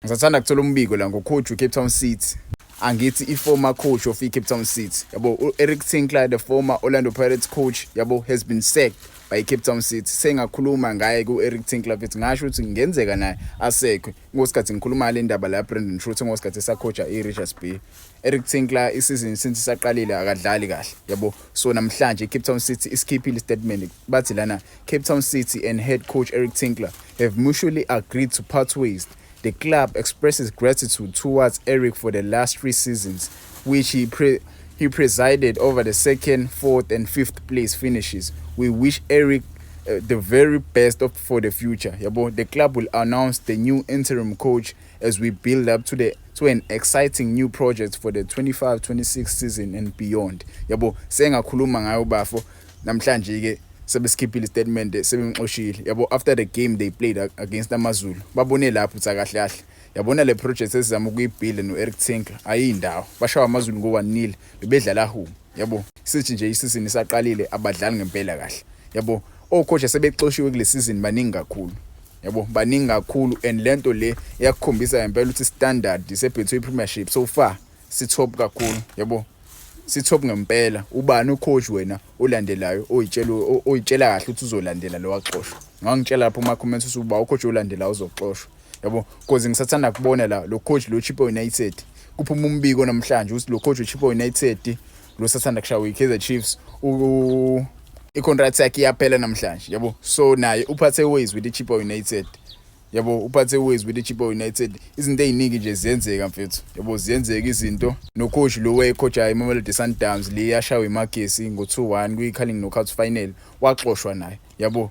Ngisathanda kuthola umbiko la ngocoach we Cape Town City. Angithi i-former coach of Cape Town City. Yabo, Eric Tinkler, the former Orlando Pirates coach, yabo, has been sacked by Cape Town City. Sengakhuluma ngaye ku-Eric Tinkler futhi ngasho ukuthi ngenzeka naye asekwe. Ngosikhathi ngikhuluma le ndaba la Brandon Truth ngosikhathi esacoacha i-Richards Bay. Eric Tinkler isizini since saqalile akadlali kahle. Yabo, so namhlanje Cape Town City isikhiphile statement bathi lana Cape Town City and head coach Eric Tinkler have mutually agreed to part ways. The club expresses gratitude towards Eric for the last 3 seasons, which he presided over the second, fourth, and fifth place finishes. We wish Eric the very best for the future. Yabo, the club will announce the new interim coach as we build up to an exciting new project for the 25-26 season and beyond. Yabo, sengakhuluma ngayo bafo namhlanje ke sebesikhiphile statement sebengixoshile. Yabo, after the game they played against AmaZulu babone lapho utsa kahle kahle. Yabona le project esizama ukuyibuild no Eric Tinkler ayindawo bashawa AmaZulu ngo 1-0 bebedlala home. Yabo, sithi nje isizini isaqalile abadlali ngempela kahle. Yabo, coach sebexoshiwe kule season baningi kakhulu. Yabo, baningi kakhulu and lento le iyakukhombisa ngempela ukuthi standard sebhethu Premiership so far si top kakhulu. Yabo, sithop ngempela. Ubani ucoach wena olandelayo oyitshela kahle ukuthi uzolandela lo waxoshwa? Ngangitshela lapho kuma comments ukuthi uba ucoach olandela uzoxoshwa. Yabo, because ngisathanda kubona la lo coach lo Chippa United kuphuma umbiko namhlanje ukuthi lo coach uChippa United lo sathanda kushawa iKaizer Chiefs i-contract yakhe iyaphela namhlanje. Yabo, so naye uphathe ways with iChippa United. Yabo, uphathe ways with iChippa United. Izinto eziningi nje ziyenzeka mfethu. Yabo, ziyenzeka izinto. No coach lo wayecoacha iMamelodi Sundowns le yashawa iMagesi ngo 2-1 kwi-calling knockout final waxoshwa naye. Yabo,